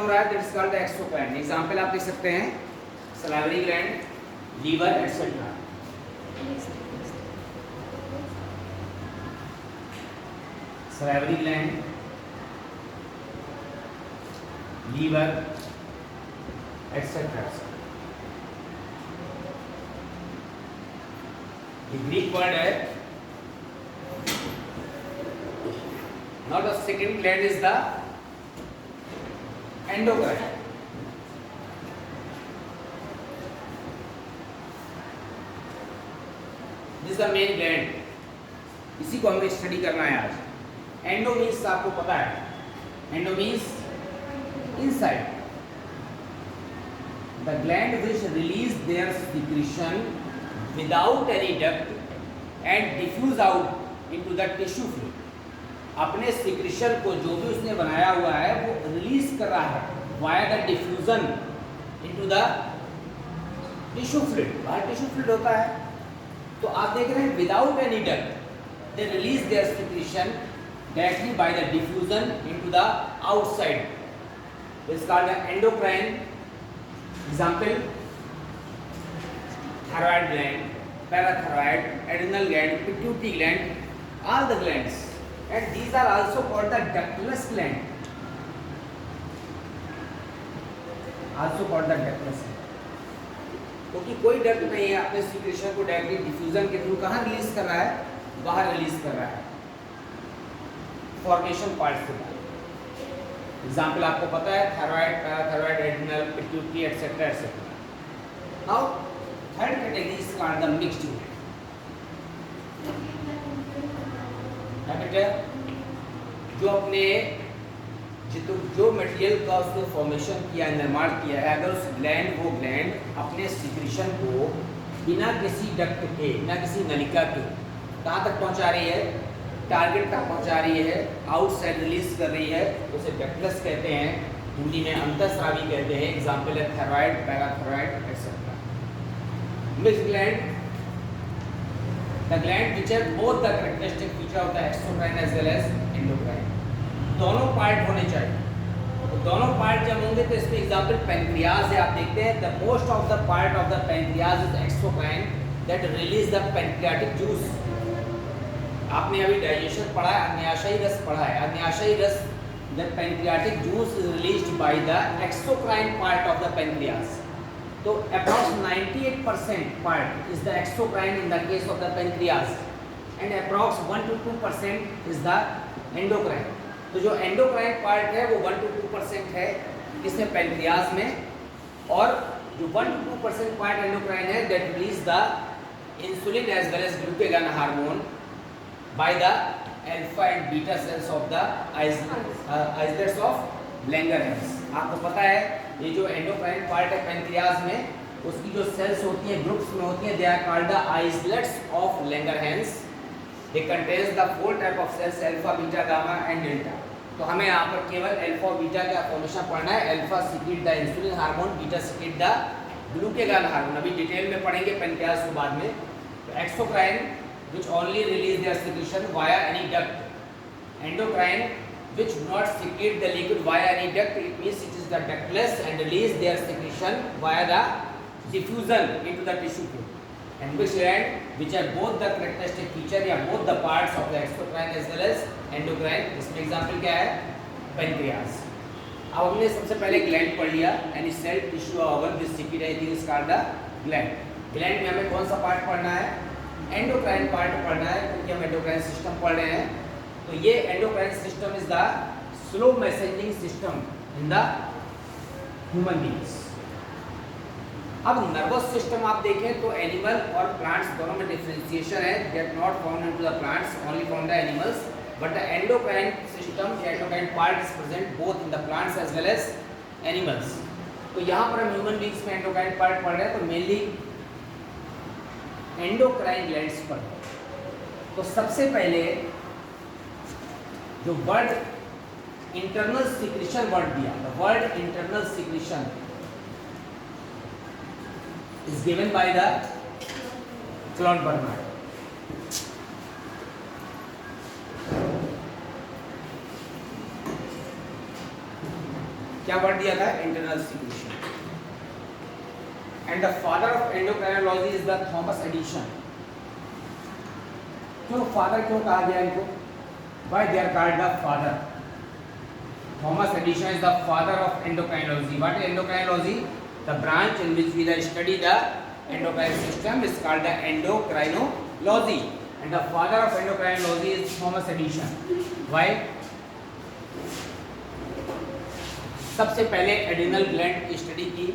हो रहा है, that is called the exocrine. Example आप देख सकते हैं, salivary gland, liver etcetera. Salivary gland, liver etcetera. The Greek word है, now the second gland is the endocrine. This is the main gland, इसी को हमें स्टडी करना है आज। एंडो मीन्स आपको पता है, endo means inside. The gland which release their secretion without any duct and diffuse out into the tissue fluid. अपने सिक्रीशन को जो भी उसने बनाया हुआ है वो रिलीज कर रहा है via the diffusion into the tissue fluid. बाहर टिश्यू फ्लूइड होता है, तो आप देख रहे हैं without any duct they release their secretion directly by the diffusion into the outside, this is called the endocrine. Example, thyroid gland, parathyroid, adrenal gland, pituitary gland, all the glands, and these are also called the ductless gland, also called the ductless gland, क्योंकि कोई duct नहीं है, अपने secretion को directly diffusion के through कहाँ release कर रहा है, बाहर रिलीज कर रहा है फॉर्मेशन पार्ट से। एग्जाम्पल आपको पता है, thyroid, parathyroid, adrenal, pituitary etcetera etcetera. Now third category is called the mixed gland. जो अपने जो मटेरियल का उसने फॉर्मेशन किया, निर्माण किया है, अगर उस ग्लैंड वो ग्लैंड अपने सिक्रीशन को बिना किसी डक्ट के, बिना किसी नलिका के कहाँ तक पहुँचा रही है, टारगेट तक पहुँचा रही है, आउटसाइड रिलीज कर रही है, उसे डक्टलेस कहते हैं, हिंदी में अंतःस्रावी कहते हैं। एग्जाम्पल है thyroid, parathyroid etcetera. Mixed gland, the gland which have both the characteristic feature of the exocrine as well as endocrine. दोनों पार्ट होने चाहिए, तो दोनों पार्ट जब होंगे तो इसमें एग्जाम्पल पेनक्रियाज है। आप देखते हैं the most of the part of the pancreas is exocrine that release the pancreatic juice. आपने अभी डाइजेशन पढ़ा है, अग्न्याशयी रस पढ़ा है। अग्न्याशयी रस, the pancreatic juice is released by the exocrine part of the pancreas. तो approx 98% part is the exocrine in the case of the pancreas and approx 1 to 2% is the endocrine. तो जो एंडोक्राइन पार्ट है वो 1 to 2% है इसमें pancreas में, और जो 1 to 2% पार्ट एंडोक्राइन है that release the insulin as well as glucagon hormone by the alpha and beta cells of the islets of Langerhans। आपको पता है ये जो एंडोक्राइन पार्ट है पेनक्रियाज में, उसकी जो सेल्स होती है ग्रुप्स में होती है, they are called the islets of Langerhans। They contains the 4 type of cells, alpha, beta, gamma and delta. तो हमें यहाँ पर केवल अल्फा और बीटा का फॉर्मेशन पढ़ना है। Alpha secret the insulin hormone, beta secret the glucagon hormone. अभी डिटेल में पढ़ेंगे पेनक्रियाज के बाद में। तो exocrine which only release their secretion via any duct, endocrine which do not secrete the liquid via any duct, it means it is the ductless and release their secretion via the diffusion into the tissue fluid, and which gland which have both the characteristic feature या both the parts of the exocrine as well as endocrine। इसमें example क्या है, pancreas. अब हमने सबसे पहले gland पढ़ लिया, any cell, tissue, organ which secrete anything is called the gland। Gland में हमें कौन सा पार्ट पढ़ना है, एंडोक्राइन पार्ट पढ़ना है, क्योंकि हम एंडोक्राइन सिस्टम पढ़ रहे हैं। तो ये endocrine system is the slow messaging system in the human beings. अब नर्वस सिस्टम आप देखें तो एनिमल और प्लांट्स दोनों में डिफरेंशिएशन है, get not found in to the plants, only found the animals, but the endocrine system, endocrine part is present both in the plants as well as animals. तो यहाँ पर हम ह्यूमन बीइंग्स में endocrine part पढ़ रहे हैं, तो mainly endocrine glands पर। तो सबसे पहले जो वर्ड इंटरनल सिक्रीशन वर्ड दिया, the word internal secretion is given by the Claude Bernard. क्या वर्ड दिया था? Internal secretion. And the father of endocrinology is the Thomas Edison. क्यों फादर क्यों कहा गया इनको? Why they are called the father? Thomas Edison is the father of endocrinology. What is endocrinology? The branch in which we study the endocrine system is called the endocrinology. And the father of endocrinology is Thomas Edison. Why? सबसे पहले adrenal gland की study की,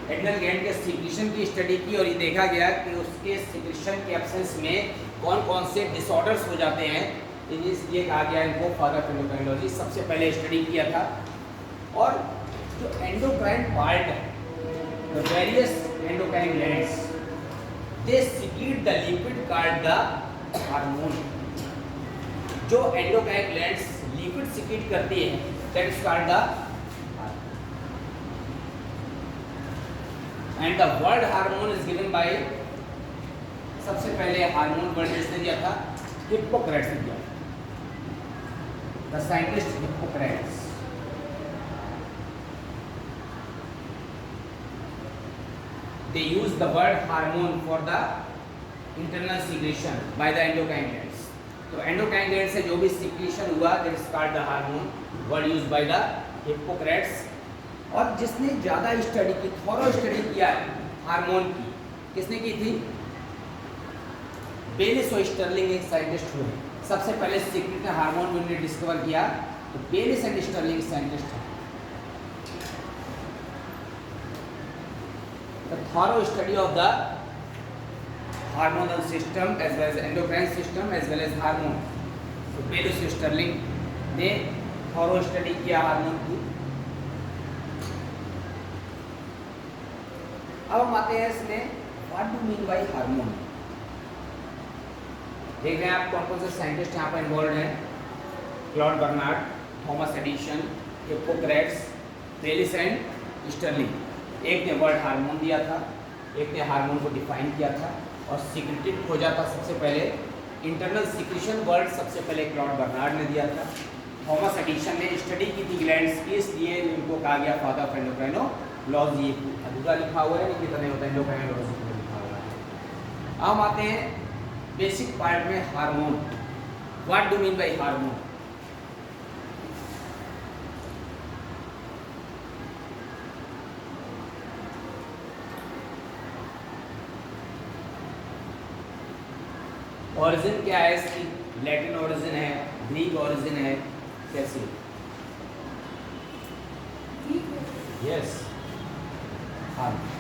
adrenal gland के secretion की study की और ये देखा गया कि उसके सिक्रीशन के एब्सेंस में कौन कौन से डिसऑर्डर्स हो जाते हैं, इसलिए कहा गया इनको फादर ऑफ एंडोक्राइनोलॉजी। सबसे पहले स्टडी किया था। और जो एंडोक्राइन पार्ट है, the various endocrine glands they secret the liquid called the hormone. जो एंडोक्राइन ग्लैंड्स लिक्विड सीक्रेट करती है that is called the end the word hormone is given bye, सबसे पहले हार्मोन वर्ड किसने दिया था? हिप्पोक्रेट्स ने दिया। The scientist Hippocrates. They use the word hormone for the internal secretion by the endocrine glands. तो endocrine glands से जो भी secretion हुआ that is called the hormone, word used by the Hippocrates. और जिसने ज़्यादा स्टडी की, थॉरो स्टडी किया हार्मोन की, किसने की थी? बेलिस और स्टर्लिंग एक साइंटिस्ट हुए। सबसे पहले सीक्रेट हार्मोन उन्होंने डिस्कवर किया, तो बेलिस एंड स्टर्लिंग साइंटिस्ट हैं। The thorough study of the hormonal system as well as endocrine system as well as hormone, तो बेलिस और स्टर्लिंग ने थॉरो स्टडी किया हार्मोन की। अब हम आते हैं इसमें what do mean by hormone. देख रहे हैं आप कौन कौन से साइंटिस्ट यहाँ पर इन्वॉल्व हैं? Claude Bernard, Thomas Edison, Hippocrates, Bayliss and Starling. एक ने वर्ड हार्मोन दिया था, एक ने हार्मोन को डिफाइन किया था और सीक्रेटेड खोजा था सबसे पहले। इंटरनल सिक्रीशन वर्ड सबसे पहले क्लॉड बर्नार्ड ने दिया था। थॉमस एडिसन ने स्टडी की थी ग्लैंड्स की, इसलिए इनको कहा गया फादर ऑफ एंडोक्राइनोलॉजी। अधूरा लिखा हुआ है, लेकिन कितना होता है एंडोक्राइनोलॉजी में लिखा हुआ है। अब आते हैं बेसिक पार्ट में hormone. What do mean by hormone? Origin क्या है इसकी? लैटिन ओरिजिन है, ग्रीक ओरिजिन है, कैसी? Yes, hormone.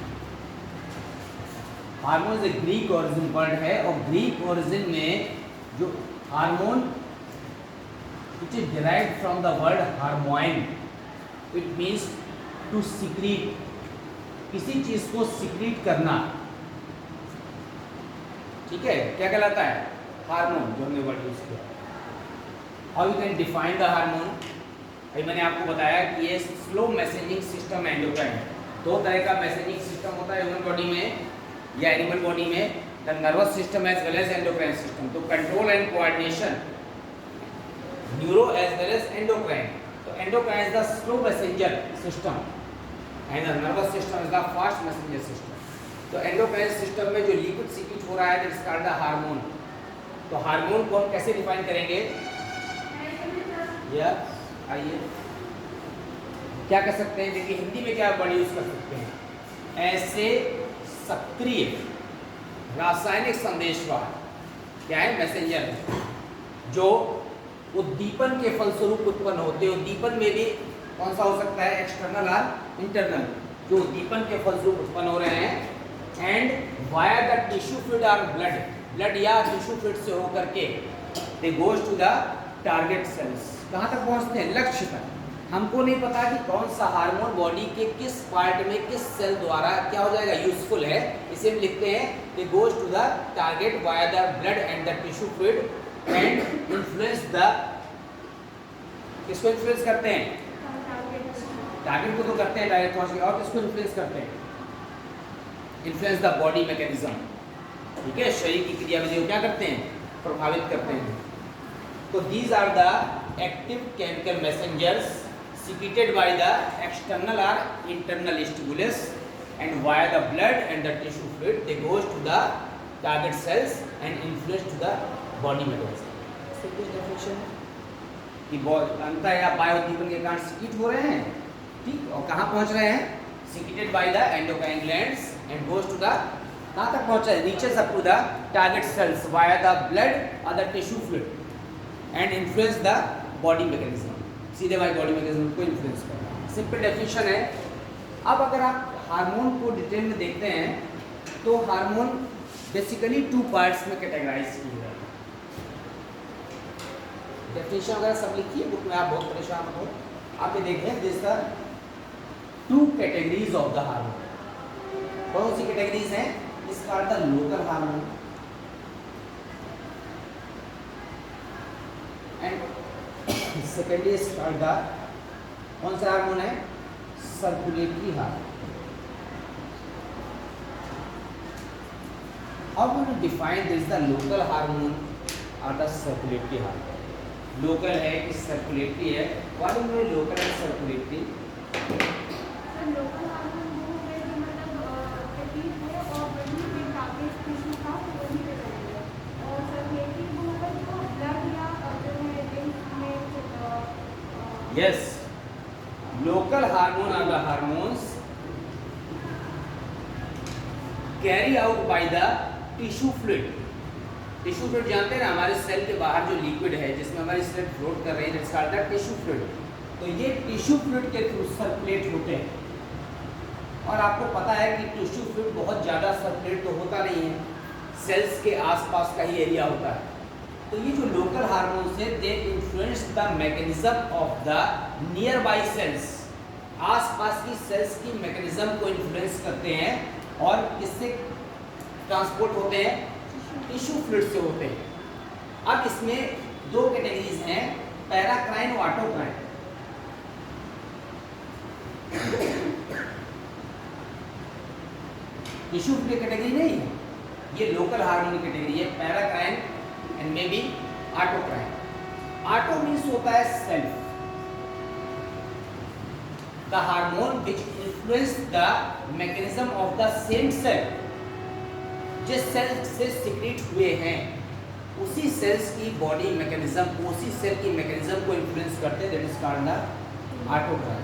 हार्मोन एक ग्रीक ओरिजिन वर्ड है और ग्रीक ओरिजिन में जो hormone which is derived from the word hormaein, it means to secrete, किसी चीज को सीक्रेट करना। ठीक है, क्या कहलाता है? हार्मोन, जो हमने वर्ड यूज किया। How you can define the hormone? अभी मैंने आपको बताया कि ये स्लो मैसेजिंग सिस्टम एंडोक्राइन। दो तरह का मैसेजिंग सिस्टम होता है ह्यूमन बॉडी में या एनिमल बॉडी में, the nervous system as well as endocrine system. तो control and coordination neuro as well as endocrine. तो endocrine is the slow messenger system and the nervous system is the fast messenger system. तो endocrine system में जो liquid secrete हो रहा है that is called the hormone. तो hormone को हम कैसे डिफाइन करेंगे? यस, आइए क्या कर सकते हैं? देखिए हिंदी में क्या वर्ड यूज कर सकते हैं? ऐसे सक्रिय रासायनिक संदेशवाहक, क्या है? मैसेंजर है, जो उद्दीपन के फलस्वरूप उत्पन्न होते हैं। उद्दीपन में भी कौन सा हो सकता है? एक्सटर्नल और इंटरनल। जो उद्दीपन के फलस्वरूप उत्पन्न हो रहे हैं and via the tissue fluid और ब्लड या टिश्यू फ्लूइड से होकर के they goes to the target cells. कहाँ तक पहुँचते हैं? लक्ष्य तक। हमको नहीं पता कि कौन सा हार्मोन बॉडी के किस पार्ट में किस सेल द्वारा क्या हो जाएगा, यूजफुल है। इसे हम लिखते हैं they goes to the target via the blood and the tissue fluid and influence the, किसको इन्फ्लुएंस करते हैं? टारगेट को तो करते हैं डायरेक्ट पहुंच के, और किसको इन्फ्लुएंस करते हैं? Influence the body mechanism. ठीक है, शरीर की क्रियाविधि को क्या करते हैं? प्रभावित करते हैं। तो these are the active chemical messengers secreted by the external or internal stimulus, and via the blood and the tissue fluid they goes to the target cells and influence to the body mechanism. So this definition है कि अंतर या बायोदीपन के कारण secrete हो रहे हैं, ठीक, और कहाँ पहुँच रहे हैं, secreted by the endocrine glands and goes to the, कहाँ तक पहुँचा है, reaches up to the target cells via the blood or the tissue fluid and influence the body mechanism, सीधे भाई बॉडी मैकेनिज्म को इन्फ्लुएंस करता है। सिंपल डेफिनेशन है। अब अगर आप हार्मोन को डिटेल में देखते हैं तो हार्मोन बेसिकली 2 पार्ट्स में कैटेगराइज किए गए हैं। डेफिनेशन वगैरह सब लिखी है बुक में, आप बहुत परेशान हो। आप ये देखें, this the 2 categories of the hormone. कौन सी कैटेगरीज हैं? इसका अर्थ है लोकल हार्मोन एंड सेकेंडली इसका कौन सा हार्मोन है? Circulatory hormone. How do you define this the local hormone or the circulatory hormone? Local है कि circulatory है? What do you mean local and circulatory? Local hormone वो है जो मतलब एक्टिव है और बड़ी में काफी स्पेशल था वो भी करेंगे, और सर्कुलेटरी वो मतलब जो ब्लड या जो है लिम्फ में Yes, local hormone are the hormones carry out by the tissue fluid. Tissue fluid जानते हैं ना, हमारे सेल के बाहर जो लिक्विड है जिसमें हमारी सेल फ्लोट कर रही है, that's called the tissue fluid. तो ये टिश्यू फ्लूइड के थ्रू सर्कुलेट होते हैं। और आपको पता है कि टिश्यू फ्लूइड बहुत ज़्यादा सर्कुलेट तो होता नहीं है, सेल्स के आसपास का ही एरिया होता है। तो ये जो लोकल हार्मोन्स है they influence the mechanism of the nearby cells. आसपास की सेल्स की मैकेनिज्म को इन्फ्लुएंस करते हैं और किससे ट्रांसपोर्ट होते हैं? टिश्यू फ्लूइड से होते हैं। अब इसमें 2 कैटेगरीज हैं, पैराक्राइन और ऑटोक्राइन। टिश्यू फ्लूइड कैटेगरी नहीं है, ये लोकल हार्मोन कैटेगरी है, paracrine and may be autocrine. Auto means होता है self, the hormone which influence the mechanism of the same cell. जिस सेल से सिक्रीट हुए हैं उसी सेल्स की बॉडी मैकेनिज्म, उसी सेल की मैकेनिज्म को इन्फ्लुएंस करते हैं, that is called the autocrine.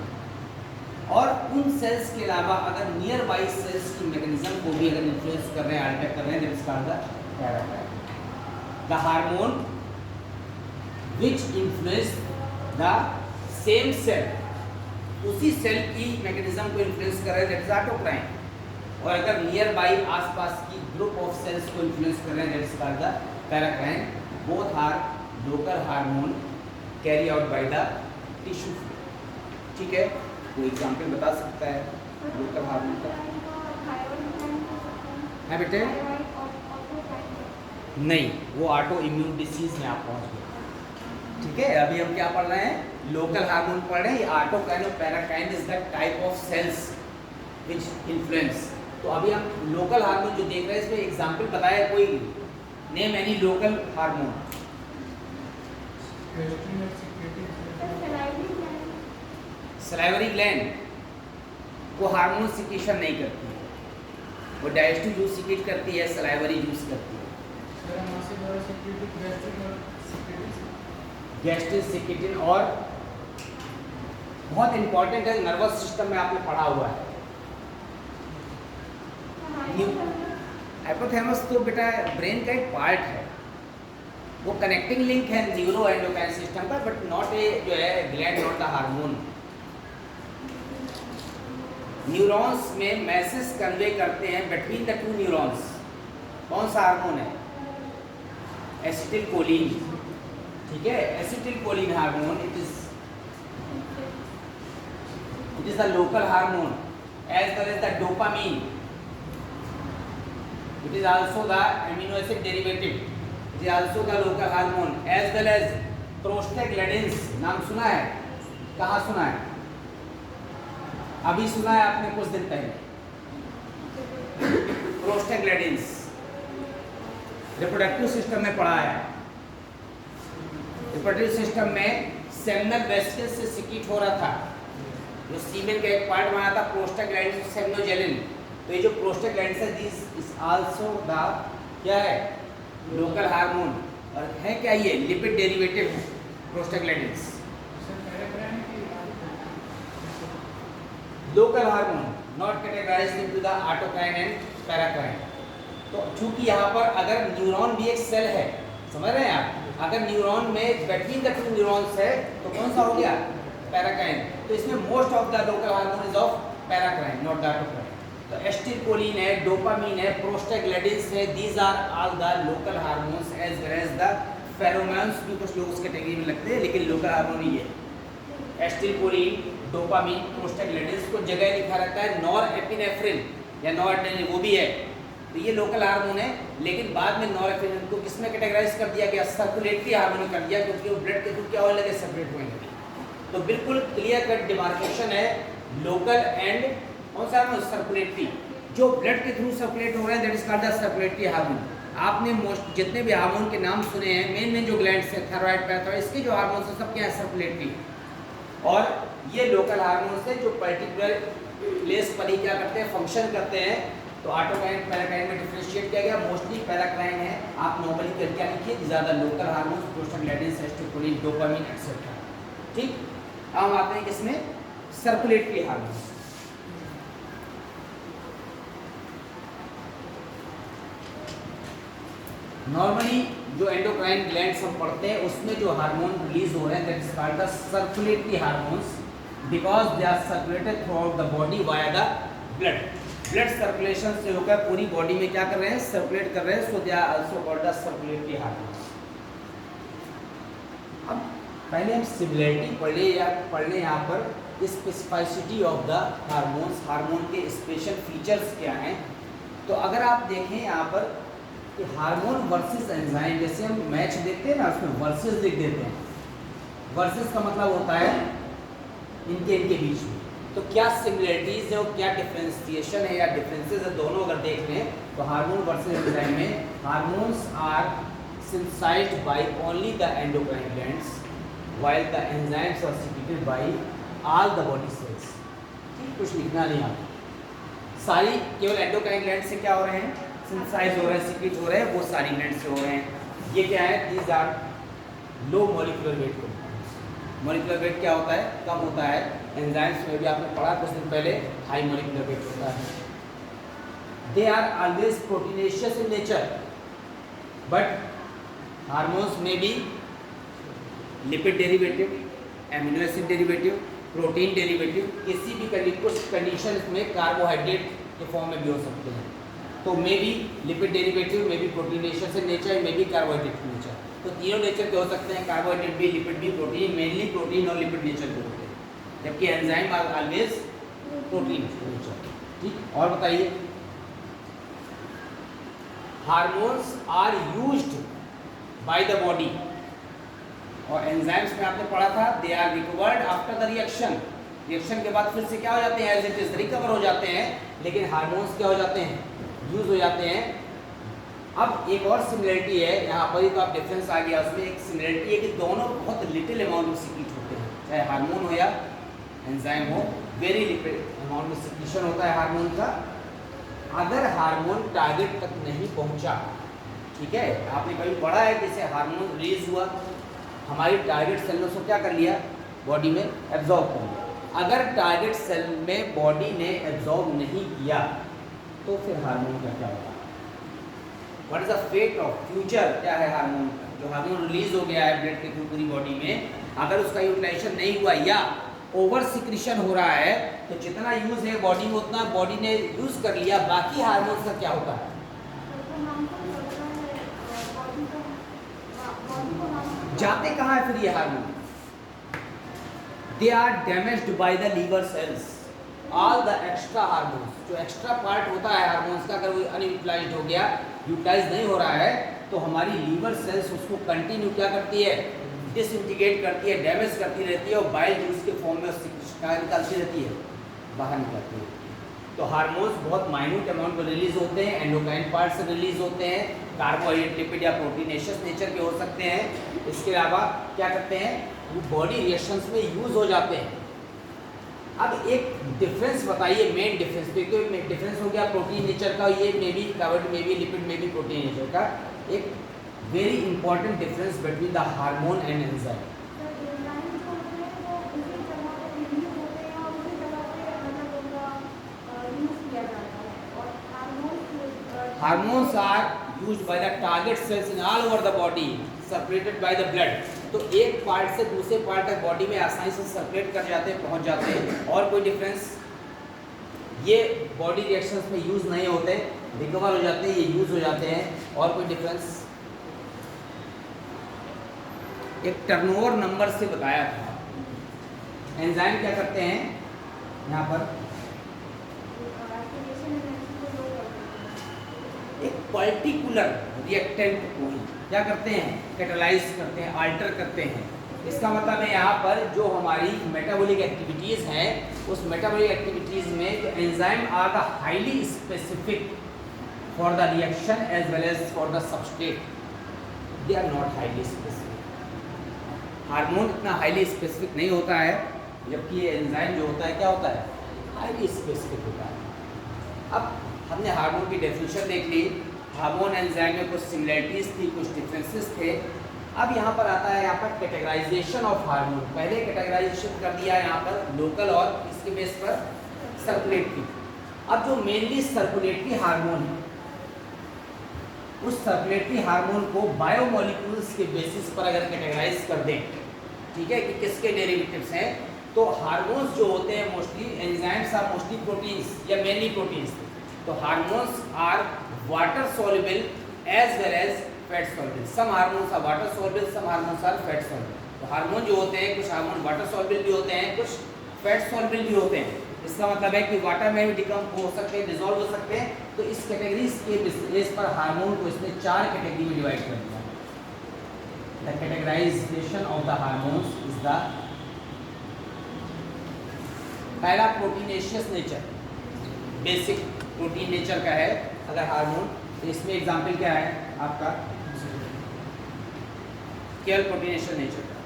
और उन सेल्स के अलावा अगर नियर बाई सेल्स की मैकेनिज्म को भी अगर इन्फ्लुएंस कर रहे हैं, अटैक कर रहे हैं, that is called the paracrine. The hormone which influence the same cell, उसी सेल की मैकेनिज्म को इन्फ्लुएंस कर रहे हैं, दैट इज ऑटोक्राइन। और अगर नियर बाई आसपास की ग्रुप ऑफ सेल्स को इन्फ्लुएंस कर रहे हैं, that is called the paracrine. Both are local hormone carry out by the tissue fluid. ठीक है, कोई एग्जांपल बता सकता है लोकल हार्मोन का? है बेटे? नहीं, वो ऑटो इम्यून डिसीज में आप पहुंच गए। ठीक है, अभी हम क्या पढ़ रहे हैं? लोकल हार्मोन पढ़ रहे हैं। ऑटोक्राइन और paracrine is the type of cells which influence. तो अभी हम लोकल हार्मोन जो देख रहे हैं इसमें एग्जांपल बताया, कोई name any local hormone. Salivary gland वो हार्मोन सिक्रीशन नहीं करती है, वो डाइजेस्टिव जूस सिक्रीट करती है, सलाइवरी जूस करती है। गैस्ट्रिक सिक्रीटिन, और बहुत इंपॉर्टेंट है, नर्वस सिस्टम में आपने पढ़ा हुआ है। हाइपोथैलेमस तो बेटा ब्रेन का एक पार्ट है, वो कनेक्टिंग लिंक है न्यूरो एंडोक्राइन सिस्टम का, बट नॉट ए जो है gland, not the hormone. Neurons में मैसेज कन्वे करते हैं बिटवीन द 2 न्यूरॉन्स। कौन सा हार्मोन है? एसिटिलकोलिन। ठीक है, acetylcholine hormone, it is the local hormone as well as the dopamine. It is also the amino acid derivative. It is also the local hormone as well as prostaglandins। नाम सुना है? कहाँ सुना है? अभी सुना है आपने कुछ दिन पहले। प्रोस्टाग्लैंडिन्स रिप्रोडक्टिव सिस्टम में पढ़ा है। रिप्रोडक्टिव सिस्टम में सेमिनल वेसिकल से सिक्रीट हो रहा था जो सीमेन का एक पार्ट बनाया था प्रोस्टाग्लैंडिन सेमिनोजेनिन, तो ये जो प्रोस्टाग्लैंडिन है दिस इज आल्सो द क्या है लोकल हार्मोन, और है क्या ये लिपिड डेरिवेटिव है prostaglandins, local hormone not categorized into the autocrine and paracrine. तो चूंकि यहाँ पर अगर न्यूरॉन भी एक सेल है, समझ रहे हैं आप, अगर न्यूरॉन में बिटवीन द टू न्यूरॉन्स है तो कौन सा हो गया पैराकाइन, तो इसमें most of the local hormone is of paracrine not the autocrine. तो एसिटिलकोलिन है, डोपामीन है, प्रोस्टाग्लैंडिन्स है, these are all the local hormones as well as the pheromones भी कुछ लोग उस कैटेगरी में लगते हैं, लेकिन लोकल हार्मोन ही है। एसिटिलकोलिन, डोपामीन, प्रोस्टाग्लैंडिन्स को जगह लिखा रहता है नॉरएपिनेफ्रिन या नॉरएड्रेनालिन, वो भी है, तो ये लोकल हार्मोन है, लेकिन बाद में नॉरएपिनेफ्रिन को किसमें कैटेगराइज कर दिया गया, सर्कुलेटरी हार्मोन कर दिया, क्योंकि वो ब्लड के थ्रू क्या होने लगे सेपरेट होने लगे। तो बिल्कुल क्लियर कट डिमार्केशन है लोकल एंड कौन सा हार्मोन सर्कुलेटरी, जो ब्लड के थ्रू सर्कुलेट हो रहे हैं that is called the circulatory hormone. आपने मोस्ट जितने भी हार्मोन के नाम सुने हैं, मेन जो ग्लैंड्स हैं थायराइड, पैराथायराइड, इसके जो हार्मोन्स हैं सब क्या है सर्कुलेटरी, और ये लोकल हार्मोन्स हैं जो पर्टिकुलर प्लेस पर ही क्या करते हैं फंक्शन करते हैं। तो ऑटोकाइन पैराकाइन में डिफरेंशिएट किया गया, मोस्टली पैराकाइन है, आप नॉर्मली कर क्या लिखिए ज़्यादा local hormones prostaglandin, acetylcholine, dopamine etcetera. ठीक, अब हम आते हैं किसमें सर्कुलेटरी हार्मोन्स। नॉर्मली जो एंडोक्राइन ग्लैंड्स हम पढ़ते हैं उसमें जो हार्मोन रिलीज हो रहे हैं that is called the circulatory hormones, because they are circulated throughout the body via the blood. Blood circulation से होकर पूरी बॉडी में क्या कर रहे हैं सर्कुलेट कर रहे हैं, so they are also called the circulatory hormones. अब पहले हम सिमिलरिटी पढ़ लें यहाँ पर specificity of the hormones, hormone के स्पेशल फीचर्स क्या हैं। तो अगर आप देखें यहाँ पर कि हार्मोन वर्सेस एंजाइम, जैसे हम मैच देखते हैं ना उसमें वर्सेस लिख देते हैं, वर्सेस का मतलब होता है इनके बीच में, तो क्या सिमिलरिटीज है और क्या डिफरेंशिएशन है या डिफरेंसेस है, दोनों अगर देख लें तो हार्मोन वर्सेस एंजाइम में hormones are synthesized by only the endocrine glands while the enzymes are secreted by all the body cells. ठीक, कुछ लिखना नहीं आता, सारी केवल एंडोक्राइन ग्लैंड से क्या हो रहे हैं सिंथेसाइज हो रहे हैं, सीक्रेट हो रहे हैं, वो सारी ग्लैंड से हो रहे हैं। ये क्या है, these are low molecular weight compounds. Molecular weight क्या होता है, कम होता है। एंजाइम्स में भी आपने पढ़ा कुछ दिन पहले हाई मॉलिक्यूलर वेट होता है। They are always proteinaceous in nature, but hormones में भी lipid derivative, amino acid derivative, protein derivative, किसी भी कुछ कंडीशन में कार्बोहाइड्रेट के फॉर्म में भी हो सकते हैं। तो may be lipid derivative, may be proteinaceous in nature, may be carbohydrate in nature. तो तीनों नेचर के हो सकते हैं, कार्बोहाइड्रेट भी, लिपिड भी, प्रोटीन, मेनली प्रोटीन और लिपिड नेचर के होते हैं, जबकि enzyme are always protein nature. ठीक, और बताइए hormones are used by the body, और एंजाइम्स में आपने पढ़ा था they are recovered after the reaction, reaction के बाद फिर से क्या हो जाते हैं एज इट इज रिकवर हो जाते हैं, लेकिन हार्मोन्स क्या हो जाते हैं यूज हो जाते हैं। अब एक और सिमिलरिटी है यहाँ पर ही, तो आप डिफरेंस आ गया उसमें, एक सिमिलरिटी है कि दोनों बहुत लिटिल अमाउंट में सीक्रेट होते हैं, चाहे हार्मोन हो या एंजाइम हो, वेरी लिटिल अमाउंट में सीक्रेशन होता है हार्मोन का। अगर हार्मोन टारगेट तक नहीं पहुँचा, ठीक है, आपने कभी पढ़ा है जैसे हार्मोन रिलीज हुआ, हमारी टारगेट सेल ने उसको क्या कर लिया बॉडी में एब्जॉर्ब कर लिया। अगर टारगेट सेल में बॉडी ने एब्जॉर्ब नहीं किया तो फिर हार्मोन का क्या होगा, what is the fate of future, क्या है हार्मोन का। जो हार्मोन रिलीज हो गया है ब्लड के थ्रू पूरी बॉडी में, अगर उसका यूटिलाइजेशन नहीं हुआ या ओवर सिक्रीशन हो रहा है, तो जितना यूज है बॉडी में उतना बॉडी ने यूज कर लिया, बाकी हार्मोन का क्या होता है जाते कहाँ है फिर ये hormone, they are damaged by the liver cells. All the extra hormones, जो एक्स्ट्रा पार्ट होता है हार्मोन्स का, अगर वो अनयूटिलाइज्ड हो गया, यूटिलाइज नहीं हो रहा है, तो हमारी लीवर सेल्स उसको कंटिन्यू क्या करती है डिसइंटीग्रेट करती है, डैमेज करती रहती है, और बाइल जूस के फॉर्म में निकालती रहती है, बाहर निकलती है। तो हार्मोन्स बहुत माइन्यूट अमाउंट में रिलीज होते हैं, एंडोक्राइन पार्ट से रिलीज होते हैं, कार्बोहाइड्रेट, लिपिड या प्रोटीनेशियस नेचर के हो सकते हैं। इसके अलावा क्या करते हैं वो बॉडी रिएक्शंस में यूज हो जाते हैं। अब एक डिफरेंस बताइए, मेन डिफरेंस। तो एक तो डिफरेंस हो गया प्रोटीन नेचर का, ये मे बी कार्बन में भी लिपिड में भी प्रोटीन नेचर का। एक very important difference between the hormone and enzyme. Hormones are used by the target cells in all over the body, separated by the blood. तो एक पार्ट से दूसरे पार्ट तक बॉडी में आसानी से सर्कुलेट कर जाते हैं, पहुंच जाते हैं। और कोई डिफरेंस, ये बॉडी रिएक्शंस में यूज नहीं होते, रिकवर हो जाते हैं, ये यूज हो जाते हैं। और कोई डिफरेंस, एक टर्नओवर नंबर से बताया था। एंजाइम क्या करते हैं यहाँ पर, एक पर्टिकुलर रिएक्टेंट को ही क्या करते हैं, कैटालाइज करते हैं, अल्टर करते हैं। इसका मतलब है यहाँ पर जो हमारी मेटाबॉलिक एक्टिविटीज़ हैं, उस मेटाबॉलिक एक्टिविटीज़ में जो enzyme are the highly specific for the reaction as well as for the substrate, they are not highly specific. Hormone इतना हाईली स्पेसिफिक नहीं होता है, जबकि ये एंजाइम जो होता है क्या होता है, हाईली स्पेसिफिक होता है। अब हमने हार्मोन की डेफिनेशन देख ली, हार्मोन एंजाइम में कुछ सिमिलरिटीज़ थी, कुछ डिफरेंसेस थे। अब यहाँ पर आता है यहाँ पर कैटेगराइजेशन ऑफ हार्मोन। पहले कैटेगराइजेशन कर दिया यहाँ पर लोकल और इसके बेस पर सर्कुलेटरी। अब जो मेनली सर्कुलेटरी हार्मोन है, उस सर्कुलेटरी हार्मोन को बायोमोलिक्यूल्स के बेसिस पर अगर कैटेगराइज कर दें, ठीक है, कि किसके डेरिवेटिव्स हैं, तो हार्मोन्स जो होते हैं mostly, enzymes are mostly proteins या मेनली प्रोटीन्स। तो hormones are water soluble as well as fat soluble. Some hormones are water soluble, some hormones are fat soluble. तो हार्मोन जो होते हैं, कुछ हार्मोन वाटर soluble भी होते हैं, कुछ फैट soluble भी होते हैं। इसका मतलब है कि वाटर में भी डिकम्प हो सकते हैं, डिजोल्व हो सकते हैं। तो इस कैटेगरीज के बेस पर हार्मोन को इसने 4 कैटेगरी में डिवाइड कर दिया। The categorization of the hormones is the पहला proteinaceous nature, basic protein nature का है अगर हार्मोन। तो इसमें एग्जाम्पल क्या है आपका, केवल प्रोटीनेशियस नेचर का।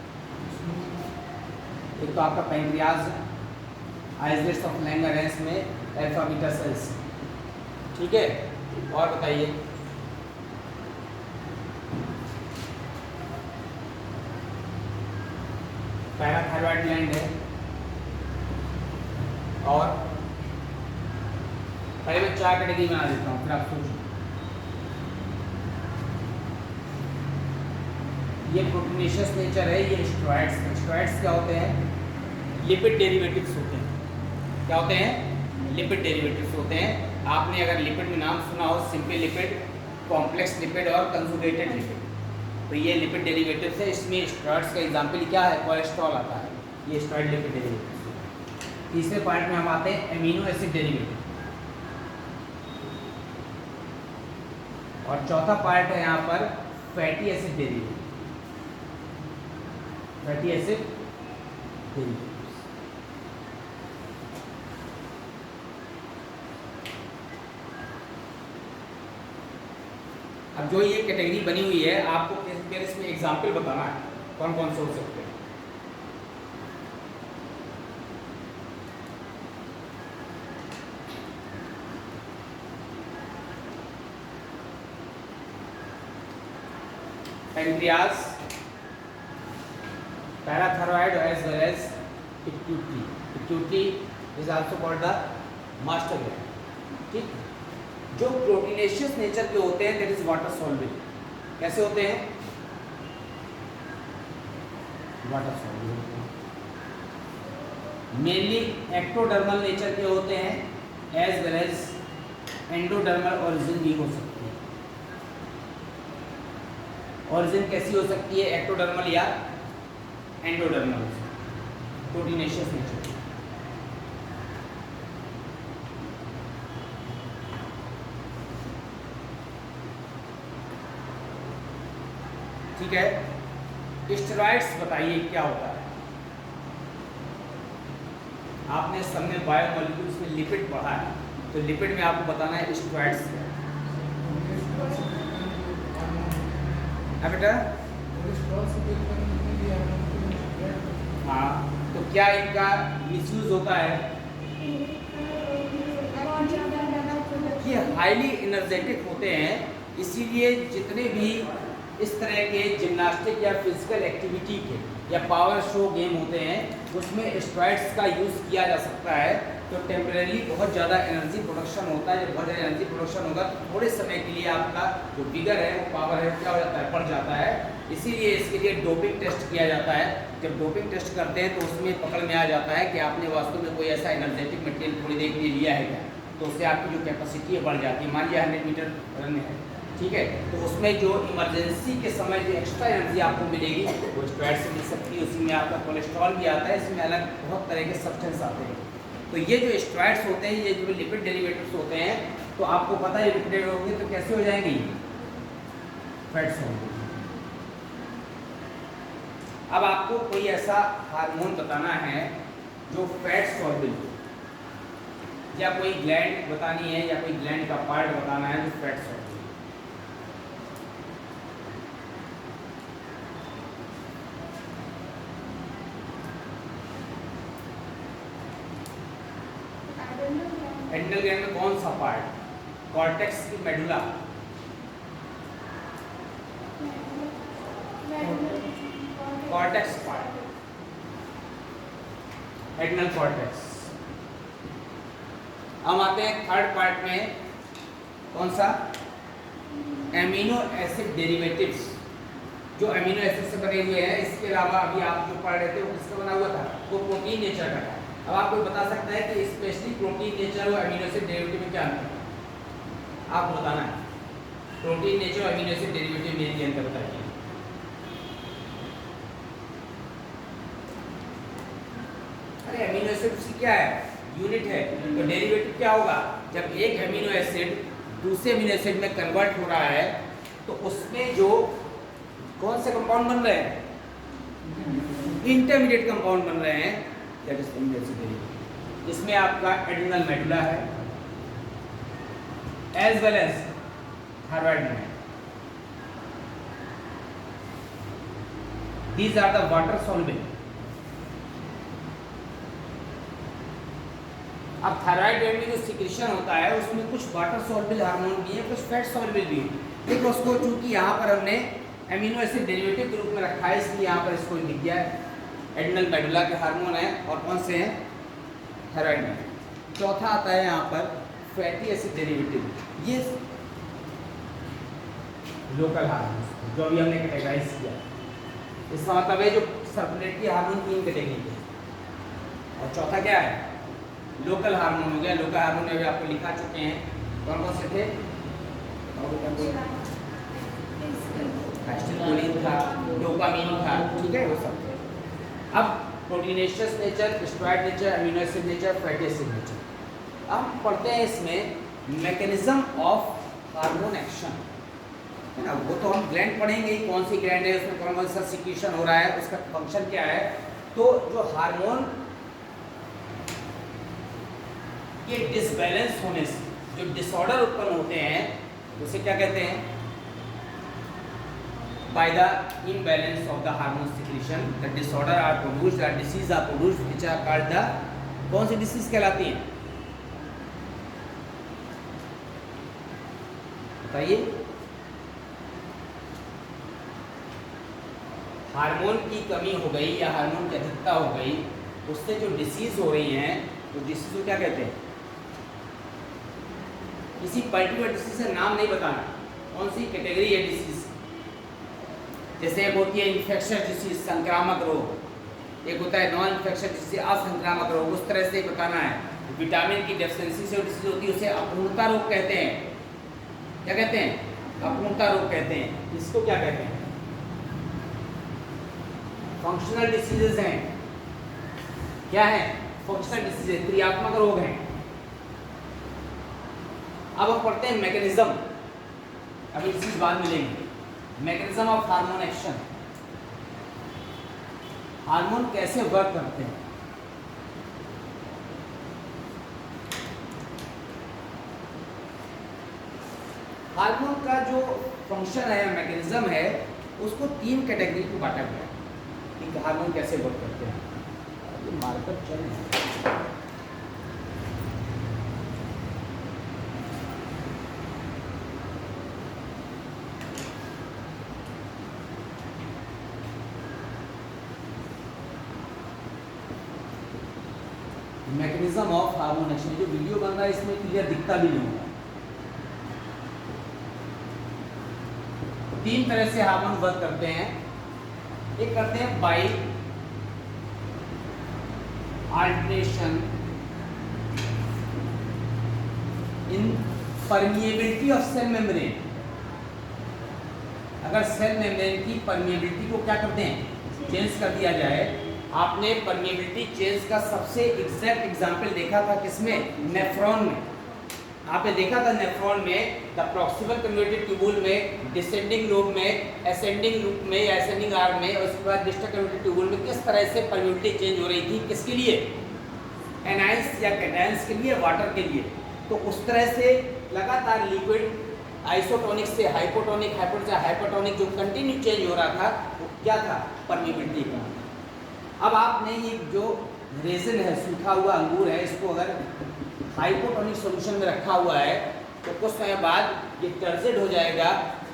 एक तो आपका पैंक्रियाज, आइसलेट्स ऑफ लैंगरेंस में अल्फा बीटा सेल्स, ठीक है। और बताइए, पैराथायरॉइड ग्लैंड है। और पहले मैं 4 कैटेगरी बना देता हूँ, फिर आप सोचिए। ये प्रोटीनेशियस नेचर है, ये स्टेरॉइड्स। स्टेरॉइड्स क्या होते हैं, लिपिड डेरिवेटिव्स होते हैं। क्या होते हैं, लिपिड डेरिवेटिव्स होते हैं। आपने अगर लिपिड में नाम सुना हो, सिंपल लिपिड, कॉम्प्लेक्स लिपिड और कंजुगेटेड लिपिड, तो ये लिपिड डेरिवेटिव्स है। इसमें स्टेरॉइड्स का एग्जाम्पल क्या है, कोलेस्ट्रॉल आता है, ये स्टेरॉइड लिपिड डेरिवेटिव्स। तीसरे पार्ट में हम आते हैं एमिनो एसिड डेरिवेटिव, और चौथा पार्ट है यहाँ पर fatty acid derivative. Fatty acid derivatives. अब जो ये कैटेगरी बनी हुई है, आपको फिर इसमें एग्जाम्पल बताना है कौन कौन से हो सकते हैं। pancreas, parathyroid as well as pituitary. Pituitary is also called the master gland. ठीक, जो प्रोटीनेशियस नेचर के होते हैं, दैट इज वाटर सॉल्युबल। कैसे होते हैं, वाटर सॉल्युबल होते हैं। मेनली एक्टोडर्मल नेचर के होते हैं, as well as endodermal origin भी हो सकती है। ओरिजिन कैसी हो सकती है, एक्टोडर्मल या एंडोडर्मल, प्रोटीनेशियस नेचर। ठीक है, स्टेरॉइड्स बताइए क्या होता है। आपने सबने बायोमोलिक्यूल्स में लिपिड पढ़ा है, तो लिपिड में आपको बताना है स्टेरॉइड्स क्या है बेटा। हाँ, तो क्या इनका मिसयूज होता है? और ज़्यादा ये हाईली एनर्जेटिक होते हैं, इसीलिए जितने भी इस तरह के जिम्नास्टिक या फिजिकल एक्टिविटी के या पावर शो गेम होते हैं उसमें स्टेरॉइड्स का यूज़ किया जा सकता है। तो टेम्परेरी बहुत ज़्यादा एनर्जी प्रोडक्शन होता है। जब बहुत ज़्यादा एनर्जी प्रोडक्शन होगा तो थोड़े समय के लिए आपका जो विगर है, वो पावर है, क्या हो जाता है, बढ़ जाता है। इसीलिए इसके लिए डोपिंग टेस्ट किया जाता है। जब डोपिंग टेस्ट करते हैं तो उसमें पकड़ में आ जाता है कि आपने वास्तव में कोई ऐसा एनर्जेटिक मटेरियल थोड़ी देर के लिए लिया है क्या, तो उससे आपकी जो कैपेसिटी है बढ़ जाती है। मान लिया 100 मीटर रन है, ठीक है, तो उसमें जो इमरजेंसी के समय जो एक्स्ट्रा एनर्जी आपको मिलेगी वो स्टेरॉइड से मिल सकती है। उसी में आपका कोलेस्ट्रॉल भी आता है, इसमें अलग बहुत तरह के सब्सटेंस आते हैं। तो ये जो स्टेरॉइड्स होते हैं, ये जो लिपिड डेरिवेटिव्स होते हैं, तो आपको पता है लिपिड डेरिवेटिव होंगे तो कैसे हो जाएंगे, फैट्स होंगे। अब आपको कोई ऐसा हार्मोन बताना है जो फैट सॉल्युबल हो, या कोई ग्लैंड बतानी है, या कोई ग्लैंड का पार्ट बताना है जो फैट सॉल्युबल। एड्रिनल ग्लैंड में कौन सा पार्ट? कॉर्टेक्स की medulla, cortex part, adrenal cortex. हम आते हैं थर्ड पार्ट में, कौन सा? एमिनो एसिड डेरिवेटिव्स, जो एमिनो एसिड से बने हुए हैं। इसके अलावा अभी आप जो पढ़ रहे थे वो किसका बना हुआ था? वो प्रोटीन नेचर का था। अब आपको बता सकता है कि स्पेशली प्रोटीन नेचर और अमीनो एसिड डेरिवेटिव में क्या अंतर है, आपको बताना है। प्रोटीन नेचर और अमीनो एसिड डेरिवेटिव में ये अंतर बताइए। अरे अमीनो एसिड उसकी क्या है, यूनिट है। तो डेरिवेटिव क्या होगा? जब एक अमीनो एसिड दूसरे अमीनो एसिड में कन्वर्ट हो रहा है तो उसमें जो कौन से कंपाउंड बन रहे हैं? इंटरमीडिएट कंपाउंड बन रहे हैं, that is amino acid derivative. इसमें आपका एड्रिनल मेडुला है एज वेल एज थायराइड में। These are the water soluble. अब थायराइड ग्लैंड में जो सिक्रीशन होता है उसमें कुछ वाटर सॉल्युबल हार्मोन भी है, कुछ फैट सॉल्युबल भी है। लेकिन उसको चूंकि यहाँ पर हमने एमिनो एसिड डेरिवेटिव के रूप में रखा है, इसलिए यहाँ पर इसको लिख दिया है। एड्रिनल मेडुला के हार्मोन है, और कौन से हैं? थायराइड में। चौथा आता है यहाँ पर फैटी एसिड डेरिवेटिव। ये लोकल हार्मोन जो अभी हमने कैटेगराइज किया, इसका मतलब है जो सर्कुलेटरी हार्मोन 3 कैटेगरी के, और चौथा क्या है? लोकल हार्मोन हो गया। लोकल हार्मोन अभी आपको लिखा चुके हैं, कौन कौन से थे? एसिटिल्कोलिन था, डोपामीन था, ठीक है, वो सब थे। अब proteinaceous nature, steroid nature, amino acid nature, fatty acid nature. अब हम पढ़ते हैं इसमें मैकेनिज्म ऑफ हार्मोन एक्शन, है ना। वो तो हम ग्लैंड पढ़ेंगे ही, कौन सी ग्लैंड है, उसमें कौन कौन सा सिक्रीशन हो रहा है, उसका फंक्शन क्या है। तो जो हार्मोन के डिसबैलेंस होने से जो डिसऑर्डर उत्पन्न होते हैं उसे क्या कहते हैं? By the imbalance of the hormone secretion, the disorder are produced, the disease are produced, which are called the, कौन सी डिसीज कहलाती है बताइए? हार्मोन की कमी हो गई या हार्मोन की अधिकता हो गई, उससे जो डिसीज हो रही हैं, तो डिसीज को क्या कहते हैं? किसी पर्टिकुलर डिसीज का नाम नहीं बताना, कौन सी कैटेगरी है डिसीज। जैसे एक होती है इन्फेक्शन डिसीज, संक्रामक रोग, एक होता है नॉन इन्फेक्शन डिसीज, असंक्रामक रोग, उस तरह से बताना है। विटामिन की डेफिशिएंसी से डिसीज होती है उसे अपूर्णता रोग कहते हैं। क्या कहते हैं? अपूर्णता रोग कहते हैं। इसको क्या कहते हैं? फंक्शनल डिसीजेज हैं। क्या है? फंक्शनल डिसीजेज, क्रियात्मक रोग हैं। अब हम पढ़ते हैं मैकेनिज्म, अभी इस चीज बाद मिलेंगे। Mechanism of hormone action, hormone कैसे वर्क करते हैं। हार्मोन का जो फंक्शन है, मैकेनिज्म है, उसको 3 कैटेगरी को बांटा गया है कि हार्मोन कैसे वर्क करते हैं। मार्कर चल रहा है। मैकेनिज्म ऑफ हार्मोन एक्शन, जो वीडियो बन रहा है इसमें क्लियर दिखता भी नहीं होगा। तीन तरह से हार्मोन वर्क करते हैं। एक करते हैं by alteration in permeability of cell membrane. अगर सेल मेम्ब्रेन की परमिएबिलिटी को क्या करते हैं, चेंज कर दिया जाए। आपने परमिएबिलिटी चेंज का सबसे एग्जैक्ट एग्जांपल देखा था किसमें, नेफ्रॉन में। आपने देखा था नेफ्रॉन में द प्रॉक्सिमल कन्वर्टेड ट्यूबुल में, डिसेंडिंग लोब में, असेंडिंग लूप में या असेंडिंग आर्म में, और उसके बाद डिस्टल कन्वर्टेड ट्यूबुल में किस तरह से परमिएबिलिटी चेंज हो रही थी, किसके लिए, एनाइंस या कैटायंस के लिए, वाटर के लिए। तो उस तरह से लगातार लिक्विड आइसोटोनिक से हाइपोटोनिक, हाइपोटोनिक से हाइपोटोनिक जो कंटिन्यू चेंज हो रहा था वो क्या था, परमिएबिलिटी का। अब आपने ये जो रेजिन है, सूखा हुआ अंगूर है, इसको अगर हाइपोटोनिक सॉल्यूशन में रखा हुआ है तो कुछ समय बाद ये टर्जेड हो जाएगा,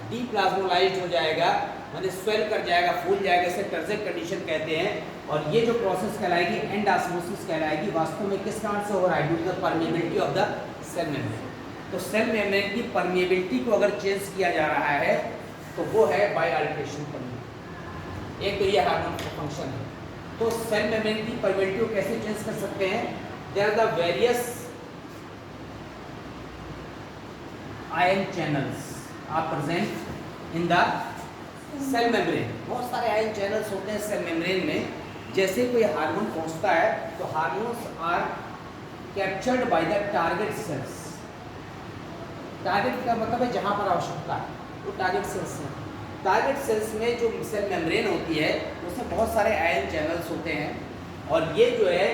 डीप्लाज्मोलाइज्ड हो जाएगा, मतलब स्वेल कर जाएगा, फूल जाएगा, इसे टर्जेड कंडीशन कहते हैं। और ये जो प्रोसेस कहलाएगी एंडोस्मोसिस कहलाएगी। वास्तव में किस कारण से हो रहा है, due to the permeability of the cell membrane. तो सेल मेम्ब्रेन की परमिएबिलिटी को अगर चेंज किया जा रहा है तो वो है बाय अल्टरेशन परमिएबिलिटी। एक तो ये हार्मोन का फंक्शन है। तो सेल मेम्ब्रेन की परमिएबिलिटी को कैसे चेंज कर सकते हैं, there are the various ion channels are present in the cell membrane. बहुत सारे आयन चैनल्स होते हैं सेल मेम्ब्रेन में। जैसे कोई हार्मोन पहुंचता है तो hormones are captured by the target cells. Target का मतलब है जहां पर आवश्यकता है, वो टारगेट सेल्स हैं। टारगेट सेल्स में जो सेल मेम्ब्रेन होती है उसमें बहुत सारे आयन चैनल्स होते हैं, और ये जो है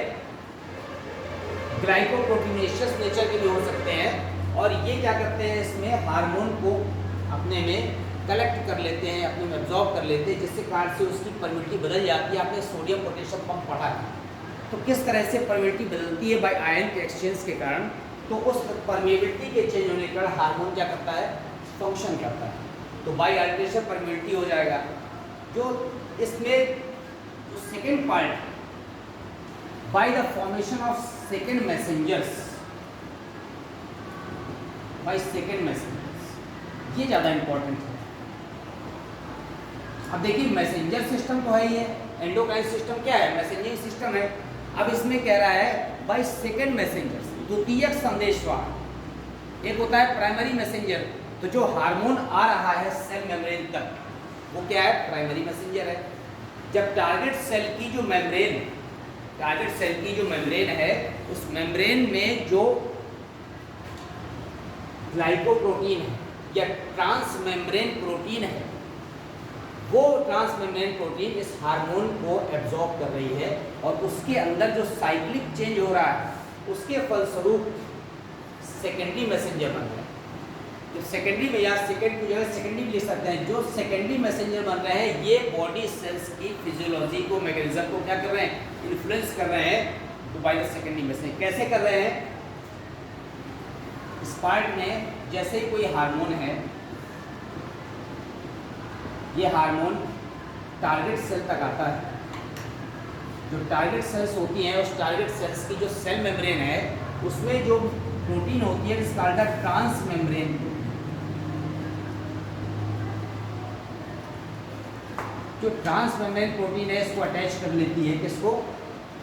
ग्लाइकोप्रोटीनेशियस नेचर के भी हो सकते हैं। और ये क्या करते हैं, इसमें हार्मोन को अपने में कलेक्ट कर लेते हैं, अपने में एब्जॉर्ब कर लेते हैं, जिससे कारण से उसकी परमिएबिलिटी बदल जाती है। आपने सोडियम पोटेशियम पंप पढ़ा है, तो किस तरह से परमिएबिलिटी बदलती है बाय आयन के एक्सचेंज के कारण। तो उस परमिएबिलिटी के चेंज होने के कारण हार्मोन क्या करता है, फंक्शन करता है। तो बाय अल्टरेशन परमिएबिलिटी हो जाएगा। जो इसमें जो second part, by the formation of second messengers, by second messengers, ये ज़्यादा इंपॉर्टेंट है। अब देखिए मैसेंजर सिस्टम तो है ही है, एंडोक्राइन सिस्टम क्या है, मैसेंजिंग सिस्टम है। अब इसमें कह रहा है बाय सेकेंड मैसेंजर्स, द्वितीयक संदेशवाहक। एक होता है प्राइमरी मैसेंजर, तो जो हार्मोन आ रहा है सेल मेम्ब्रेन तक वो क्या है, प्राइमरी मैसेंजर है। जब टारगेट सेल की जो मेम्ब्रेन, टारगेट सेल की जो मेम्ब्रेन है, उस मेम्ब्रेन में जो ग्लाइकोप्रोटीन है या ट्रांस मेम्ब्रेन प्रोटीन है, वो ट्रांस मेम्ब्रेन प्रोटीन इस हार्मोन को एब्जॉर्ब कर रही है, और उसके अंदर जो साइक्लिक चेंज हो रहा है उसके फलस्वरूप सेकेंडरी मैसेंजर बन रहा है। तो सेकेंडरी में, या सेकेंड की जगह सेकेंडरी लिख सकते हैं, जो सेकेंडरी मैसेंजर बन रहे हैं ये बॉडी सेल्स की फिजियोलॉजी को, मैकेनिज्म को क्या कर रहे हैं, इन्फ्लुएंस कर रहे हैं। तो बाय द सेकेंडरी मैसेंजर कैसे कर रहे हैं, इस पार्ट में जैसे ही कोई हार्मोन है, ये हार्मोन टारगेट सेल तक आता है। जो टारगेट सेल्स होती हैं, उस टारगेट सेल्स की जो सेल मेम्ब्रेन है उसमें जो प्रोटीन होती है इसका ट्रांस मेम्ब्रेन, जो ट्रांस मेम्ब्रेन प्रोटीन है इसको अटैच कर लेती है, किसको,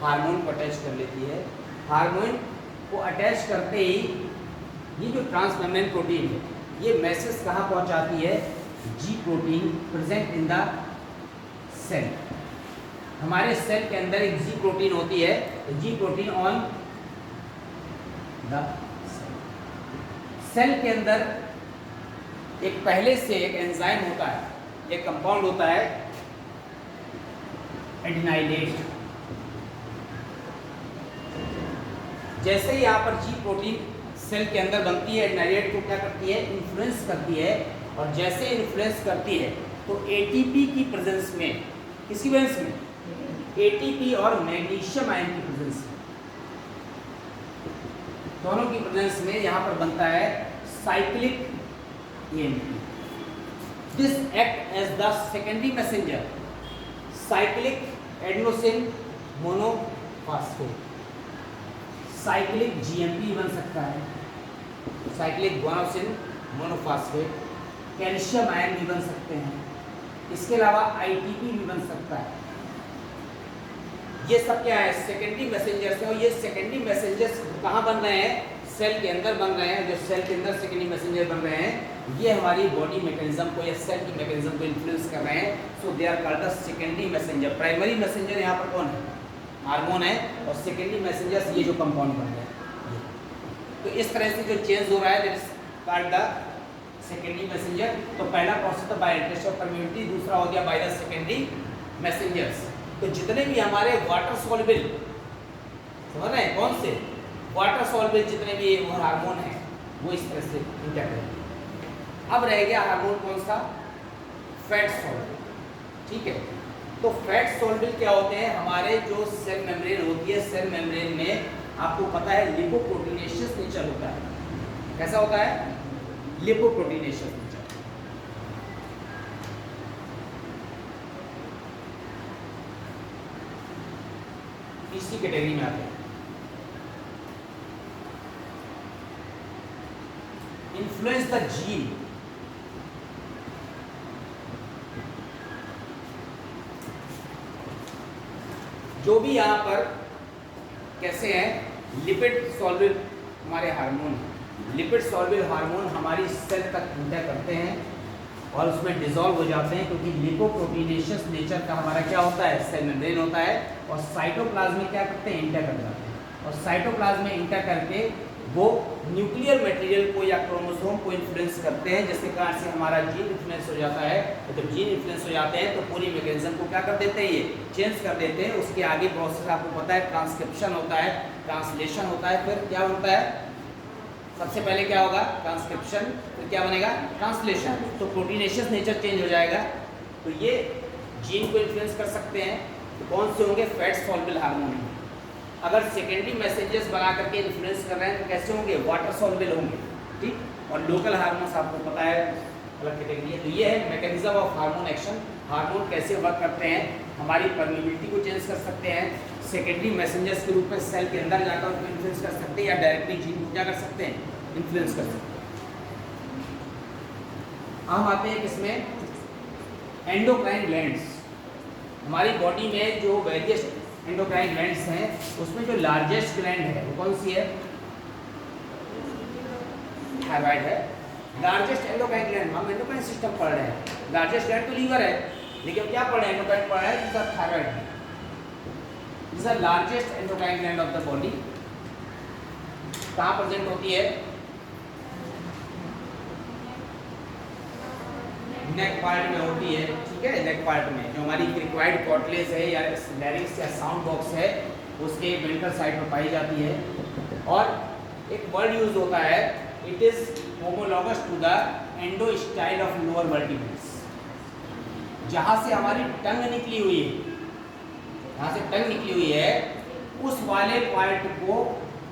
हार्मोन को अटैच कर लेती है। हार्मोन को अटैच करते ही ये जो ट्रांस मेम्ब्रेन प्रोटीन है ये मैसेज कहाँ पहुँचाती है, G protein present in the cell. हमारे सेल के अंदर एक जी प्रोटीन होती है, G protein on the cell के अंदर एक पहले से एक एंजाइम होता है, एक कंपाउंड होता है एडिनाइलेट। जैसे ही यहाँ पर जी प्रोटीन सेल के अंदर बनती है, एडिनाइलेट को क्या करती है, इन्फ्लुएंस करती है। और जैसे इन्फ्लुएंस करती है तो एटीपी की प्रेजेंस में, किसकी प्रेजेंस में, एटीपी और मैग्नीशियम आयन की प्रेजेंस में, दोनों की प्रेजेंस में यहाँ पर बनता है cyclic AMP. This act as the secondary messenger cyclic adenosine monophosphate, cyclic GMP बन सकता है, cyclic guanosine monophosphate, calcium ion भी बन सकते हैं, इसके अलावा आईटीपी भी बन सकता है। ये सब क्या है? सेकेंडरी मैसेंजर्स है। और ये सेकेंडरी मैसेंजर्स कहाँ बन रहे हैं? सेल के अंदर बन रहे हैं। जो सेल के अंदर सेकेंडरी मैसेंजर बन रहे हैं ये हमारी बॉडी मैकेनिज्म को या सेल की मैकेनिज्म को इन्फ्लुएंस कर रहे हैं। So they are called the secondary messenger. Primary messenger यहाँ पर कौन है? हार्मोन है। और सेकेंडरी मैसेंजर्स ये जो कंपाउंड बन रहे हैं। तो इस तरह से जो चेंज हो रहा है that is called the secondary messenger. तो पहला प्रोसेस तो बाय इंटरेस्ट ऑफ परमिटिविटी, दूसरा हो गया बाय द सेकेंडरी मैसेंजर्स। तो जितने भी हमारे वाटर सॉल्युबल, समझ रहे हैं कौन से वाटर सॉल्युबल जितने भी वो हार्मोन है वो इस तरह से इंटर करेंगे। अब रह गया हार्मोन कौन सा? Fat soluble. ठीक है, तो फैट सॉल्युबल क्या होते हैं? हमारे जो सेल मेम्ब्रेन होती है, सेल मेम्ब्रेन में आपको पता है लिपोप्रोटीनेशियस नेचर होता है। कैसा होता है? लिपोप्रोटीनेशियस नेचर। तीसरी कैटेगरी में आते हैं इन्फ्लुएंस द जीन। जो भी यहाँ पर कैसे हैं लिपिड सॉल्युबल हमारे हार्मोन, लिपिड सॉल्युबल हार्मोन हमारी सेल तक एंटर करते हैं और उसमें डिसॉल्व हो जाते हैं, क्योंकि लिपोप्रोटीनेशियस नेचर का हमारा क्या होता है? सेल मेम्ब्रेन होता है। और साइटोप्लाज्म में क्या करते हैं? इंटर कर जाते हैं। और साइटोप्लाज्म में इंटर करके वो न्यूक्लियर मटेरियल को या क्रोमोसोम को इन्फ्लुएंस करते हैं, जिसके कारण से हमारा जीन इन्फ्लुएंस हो जाता है। तो जब जीन इन्फ्लुएंस हो जाते हैं तो पूरी मैकेनिज्म को क्या कर देते हैं? ये चेंज कर देते हैं। उसके आगे प्रोसेस आपको पता है ट्रांसक्रिप्शन होता है, ट्रांसलेशन होता है, फिर क्या होता है? सबसे पहले क्या होगा? ट्रांसक्रिप्शन, फिर क्या बनेगा? ट्रांसलेशन। तो प्रोटीनेशियस नेचर चेंज हो जाएगा। तो ये जीन को इन्फ्लुएंस कर सकते हैं। तो कौन से होंगे? Fat soluble hormone. अगर सेकेंडरी मैसेजेस बना करके इन्फ्लुएंस कर रहे हैं तो कैसे होंगे? वाटर सॉल्युबल होंगे। ठीक। और लोकल हार्मोन्स आपको पता है अलग कैटेगरी है। तो ये है mechanism of hormone action. Hormone कैसे वर्क करते हैं? हमारी परमिबिलिटी को चेंज कर सकते हैं, सेकेंडरी मैसेंजर्स के रूप में सेल के अंदर जाकर उनको इन्फ्लुएंस कर सकते हैं, या डायरेक्टली जीन को क्या कर सकते हैं? इन्फ्लुएंस कर सकते हैं। हम आते हैं किसमें? Endocrine glands. हमारी बॉडी में जो वेरियस एंडोक्राइन ग्लैंड्स हैं उसमें जो लार्जेस्ट ग्लैंड है वो कौन सी है? थायराइड है। लार्जेस्ट एंडोक्राइन ग्लैंड, हम एंडोक्राइन सिस्टम पढ़ रहे हैं। लार्जेस्ट ग्लैंड तो लीवर है, लेकिन क्या पढ़ रहे हैं? एंडोक्राइन पढ़ रहे हैं, जिसका थायराइड है। This are largest endocrine gland of the body. कहाँ प्रेजेंट होती है? नेक पार्ट में होती है। ठीक है, नेक पार्ट में जो हमारी क्रिक्वाइड कॉर्टलेज है या लैरिंक्स या साउंड बॉक्स है उसके वेंट्रल साइड में पाई जाती है। और एक वर्ड यूज होता है, it is homologous to the endostyle of lower vertebrates. जहाँ से हमारी टंग निकली हुई है, जहाँ से टंग निकली हुई है उस वाले पार्ट को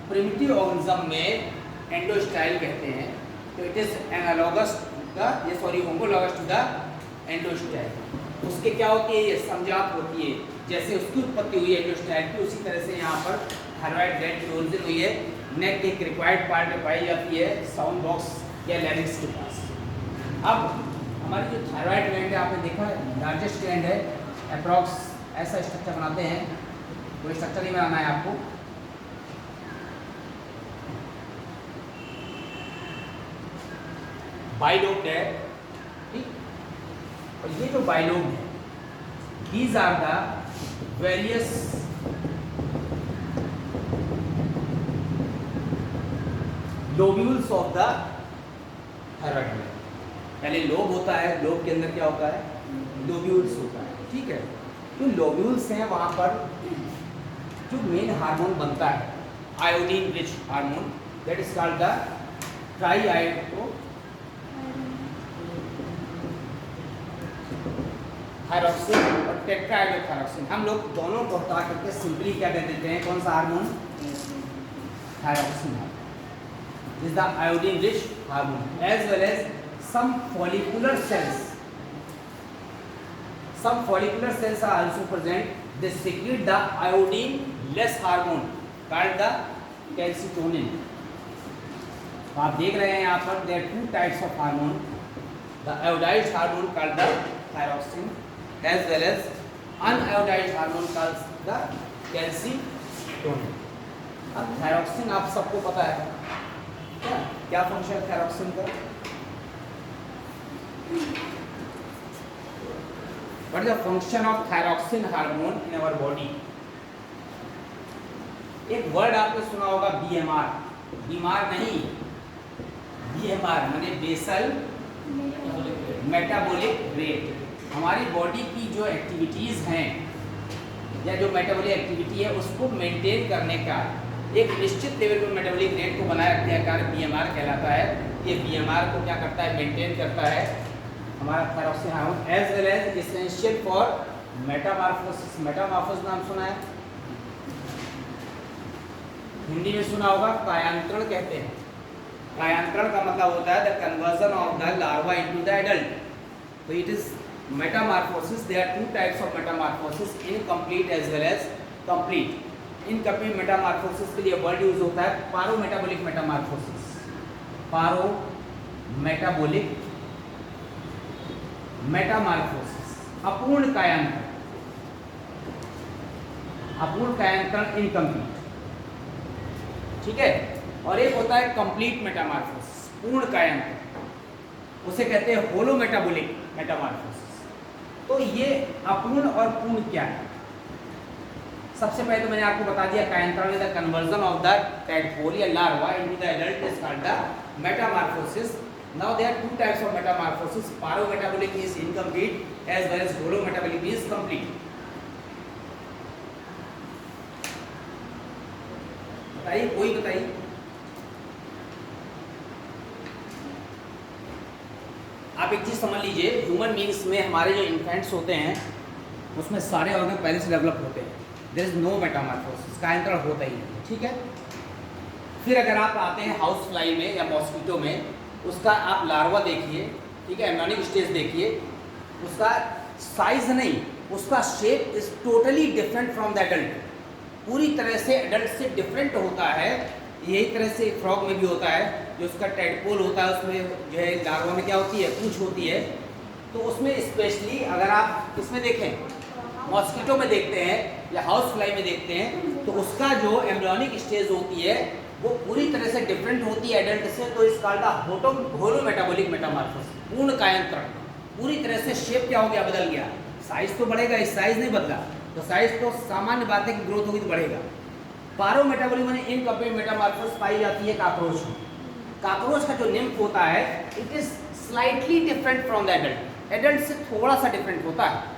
प्रिमिटिव ऑर्गेनिज्म में एंडोस्टाइल कहते हैं। तो it is analogous homologous to the endostyle. उसके क्या होती है? ये समजात होती है। जैसे उसकी उत्पत्ति हुई है एंडोस्टाइल की, उसी तरह से यहाँ पर थायराइड ग्लैंड की ओरिजिन हुई है। नेक के क्रिक्वाइड पार्ट में पाई जाती है, साउंड बॉक्स या लैरिंक्स के पास। अब हमारी जो थायराइड ग्लैंड है आपने देखा है लार्जेस्ट ग्लैंड है, अप्रॉक्स ऐसा स्ट्रक्चर बनाते हैं। वो स्ट्रक्चर नहीं बनाना है आपको। बाइलोब्ड है। ठीक। और ये जो बाइलोब्ड है, these are the various lobules of the thyroid gland। पहले लोब होता है, लोब के अंदर क्या होता है? लोब्यूल्स होता है। ठीक है, तो लोब्यूल्स हैं, वहाँ पर जो मेन हार्मोन बनता है iodine rich hormone, that is called the triiodo thyroxine और टेट्राहाइड्रोथायरॉक्सिन, हम लोग दोनों को हटा करके सिंपली क्या कह देते हैं, कौन सा hormone, thyroxine hormone is the iodine rich hormone as well as some follicular cells are also present, they secrete the iodine less hormone called the calcitonin. तो आप देख रहे हैं यहाँ पर there are two types of hormone, the iodized hormone called the thyroxine as well as uniodized hormone called the calcitonin. अब thyroxine आप सबको पता है क्या फंक्शन है थायरॉक्सिन का, what is the function of thyroxine hormone in our body? एक word आपने सुना होगा बीएमआर, बीमार नहीं, बीएमआर माने बेसल मेटाबॉलिक रेट। हमारी बॉडी की जो एक्टिविटीज हैं या जो मेटाबॉलिक एक्टिविटी है उसको मेंटेन करने का एक निश्चित लेवल पर मेटाबॉलिक रेट को बनाए रखने का कार्य बीएमआर कहलाता है। ये बीएमआर को क्या करता है, मेंटेन करता है हमारा thyroxine hormone as well as essential for metamorphosis. Metamorphosis नाम सुना है, हिंदी में सुना होगा, कायांतरण कहते हैं। कायांतरण का मतलब होता है the conversion of the larva into the adult. तो it is metamorphosis, there are two types of metamorphosis, incomplete as well as complete. Incomplete metamorphosis के लिए वर्ड यूज होता है पारोमेटाबॉलिक मेटामॉर्फोसिस, पारोमेटाबॉलिक मेटामॉर्फोसिस, अपूर्ण कायांतरण, अपूर्ण कायांतरण इनकम्प्लीट, ठीक है। और एक होता है कंप्लीट मेटामॉर्फोसिस, पूर्ण कायांतरण, उसे कहते हैं होलो मेटाबॉलिक मेटामॉर्फोसिस। तो ये अपूर्ण और पूर्ण क्या है, सबसे पहले तो मैंने आपको बता दिया कायांतरण is the conversion of the tadpole या larva into the adult is called the metamorphosis. Now there are two types of metamorphosis, parometabolic is incomplete as well as holometabolic is complete. बताइए, कोई बताइए। आप एक चीज समझ लीजिए, ह्यूमन बींग्स में हमारे जो इन्फेंट्स होते हैं उसमें सारे ऑर्गन पहले से डेवलप होते हैं, देयर इज नो मेटामॉर्फोसिस, कायांतरण होता ही नहीं, ठीक है। फिर अगर आप आते हैं हाउस फ्लाई में या मॉस्किटो में, उसका आप लार्वा देखिए, ठीक है, एम्ब्रियोनिक स्टेज देखिए, उसका साइज नहीं, उसका shape is totally different from the adult, पूरी तरह से एडल्ट से डिफरेंट होता है। यही तरह से फ्रॉग में भी होता है, जो उसका टेडपोल होता है उसमें जो है लार्वा में क्या होती है, पूंछ होती है। तो उसमें स्पेशली अगर आप इसमें देखें, मॉस्किटो में देखते हैं या हाउस फ्लाई में देखते हैं, तो उसका जो एम्ब्रियोनिक स्टेज होती है वो पूरी तरह से डिफरेंट होती है एडल्ट से। तो इस कॉल्ड होलो मेटाबॉलिक मेटामॉर्फोसिस, पूर्ण कायांतरण, पूरी तरह से शेप क्या हो गया, बदल गया। साइज तो बढ़ेगा, इस साइज नहीं बदला, तो साइज तो सामान्य बात है कि ग्रोथ होगी तो बढ़ेगा। पारोमेटाबॉलिक माने इनकम्प्लीट मेटामॉर्फोसिस पाई जाती है काकरोच में। काकरोच का जो निम्फ होता है it is slightly different from the adult, adult से थोड़ा सा डिफरेंट होता है।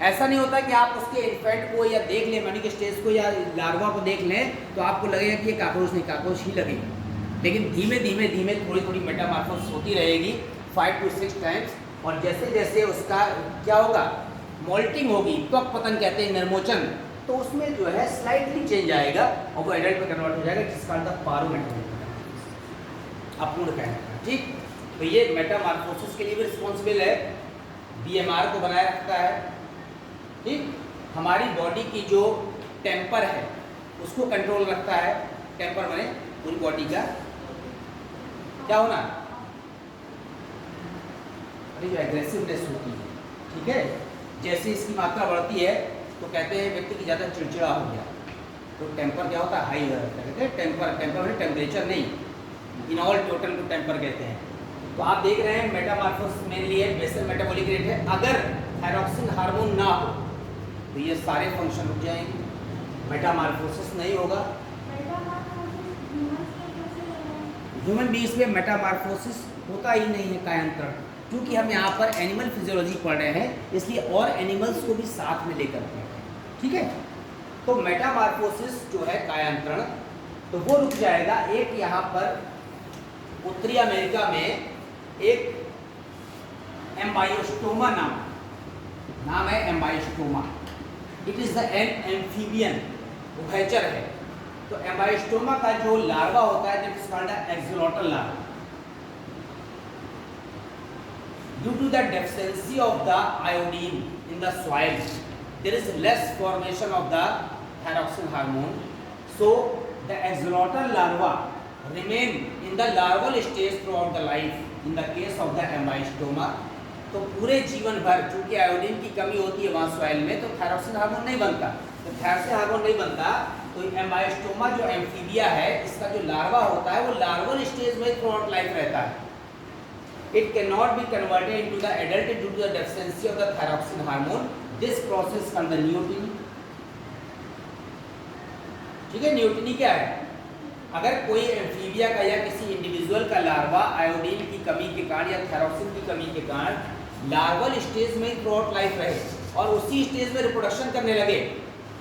ऐसा नहीं होता कि आप उसके इन्फेंट को या देख लें, एम्ब्रियोनिक स्टेज को या लार्वा को देख लें तो आपको लगेगा कि ये काकरोच नहीं, काकरोच ही लगेगा। लेकिन धीमे धीमे धीमे थोड़ी थोड़ी मेटामॉर्फोसिस होती रहेगी 5 to 6 टाइम्स, और जैसे जैसे उसका क्या होगा, मोल्टिंग होगी, त्वक पतन कहते हैं, निर्मोचन, तो उसमें जो है स्लाइटली चेंज आएगा और वो एडल्ट में कन्वर्ट हो जाएगा, जिसका अर्थ पारोमेटाबॉलिक, अपूर्ण कहना, ठीक। तो ये मेटामॉर्फोसिस के लिए भी रिस्पॉन्सिबल है, बीएमआर को बनाए रखता है, ठीक। हमारी बॉडी की जो टेम्पर है उसको कंट्रोल रखता है। टेम्पर माने पूरी बॉडी का क्या होना, अरे जो एग्रेसिवनेस होती है, ठीक है, जैसे इसकी मात्रा बढ़ती है तो कहते हैं व्यक्ति की ज़्यादा चिड़चिड़ा हो गया, तो टेम्पर क्या होता है, हाई हो जाता है। कहते हैं टेम्पर, टेम्पर में टेम्परेचर नहीं, इन ऑल टोटल को टेम्पर कहते हैं। तो आप देख रहे हैं मेटामॉर्फोसिस मेन लिए बेसल मेटाबॉलिक रेट है। अगर थायरॉक्सिन हार्मोन ना हो तो ये सारे फंक्शन रुक जाएंगे, मेटामॉर्फोसिस नहीं होगा। ह्यूमन बीइंग्स में मेटामॉर्फोसिस होता ही नहीं है, कायांतरण, क्योंकि हम यहाँ पर एनिमल फिजियोलॉजी पढ़ रहे हैं, इसलिए और एनिमल्स को भी साथ में लेकर पढ़ रहे हैं, ठीक है। तो मेटामॉर्फोसिस जो है कायांतरण, तो वो रुक जाएगा। एक यहाँ पर उत्तरी अमेरिका में एक एम्बायोस्टोमा नाम नाम है ambystoma. It is the amphibian, उभयचर है। तो एम्बाइस्टोमा का जो लार्वा होता है that is called axolotl larva. Due to the deficiency of the iodine in the soil there is less formation of the thyroxine hormone, so the axolotl larva remain in the larval stage throughout the life in the case of the एम्बाइस्टोमा। तो पूरे जीवन भर चूंकि iodine की कमी होती है वहाँ सॉइल में, तो थायरॉक्सिन हार्मोन नहीं बनता। तो थायरॉक्सिन हार्मोन नहीं बनता तो एम्बाइस्टोमा जो एम्फीबिया है, इसका जो लार्वा होता है वो लार्वल स्टेज में थ्रू आउट लाइफ रहता है। It can not be converted into the adult due to the deficiency of the thyroxine hormone. This process called the neoteny. ठीक है, न्यूटिनी क्या है? अगर कोई एम्फीबिया का या किसी इंडिविजुअल का लार्वा आयोडीन की कमी के कारण या थायरॉक्सिन की कमी के कारण लार्वल स्टेज में थ्रू आउट लाइफ रहे और उसी स्टेज में रिप्रोडक्शन करने लगे,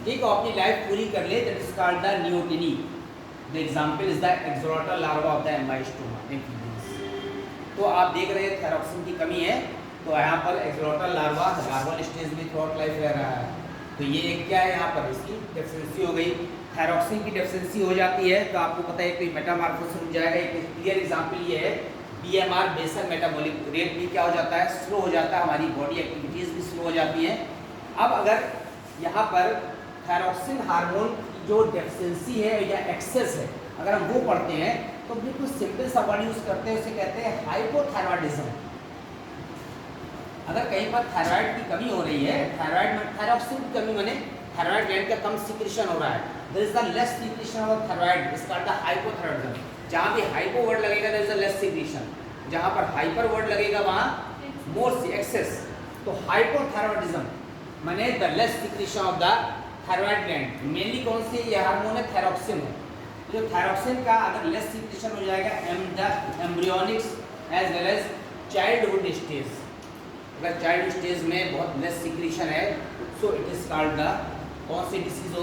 ठीक है, अपनी लाइफ पूरी कर ले, that is called the neoteny. The example is the axolotl larva of the Ambystoma amphibious. तो आप देख रहे हैं थायरॉक्सिन की कमी है, तो यहाँ पर एक्सोलॉटल लार्वा लार्वल स्टेज में थ्रू आउट लाइफ रह रहा है। तो ये क्या है, यहाँ पर इसकी डेफिशिएंसी हो गई। थायरॉक्सिन की डेफिशिएंसी हो जाती है तो आपको पता है कि मेटामॉर्फोसिस रुक जाएगा। एक क्लियर एग्जांपल ये है, बीएमआर बेसल मेटाबॉलिक रेट भी क्या हो जाता है, स्लो हो जाता है, हमारी बॉडी एक्टिविटीज़ भी स्लो हो जाती हैं। अब अगर यहाँ पर थायरॉक्सिन हार्मोन की जो डेफिशिएंसी है या एक्सेस है, अगर हम वो पढ़ते हैं तो बिल्कुल सिंपल सा वर्ड यूज़ करते हैं, उसे कहते हैं हाइपोथायरॉयडिज्म। अगर कहीं पर थायराइड की कमी हो रही है, थायराइड में थायरॉक्सिन की कमी माने थायराइड ग्लैंड का कम सिक्रीशन हो रहा है, there is the less secretion of thyroid, is called the hypothyroidism. जहाँ भी हाइपो वर्ड लगेगा there is the less secretion, जहाँ पर हाइपर वर्ड लगेगा वहाँ मोर एक्सेस। तो हाइपोथायरॉयडिज्म माने the less secretion of the thyroid gland. Mainly कौन सी ये हार्मोन है, थायरॉक्सिन है। जो थायरॉक्सिन का अगर लेस सिक्रीशन हो जाएगा the embryonics as well as childhood stage, अगर चाइल्ड स्टेज में बहुत लेस सिक्रीशन है, so it is called the कौन सी डिसीज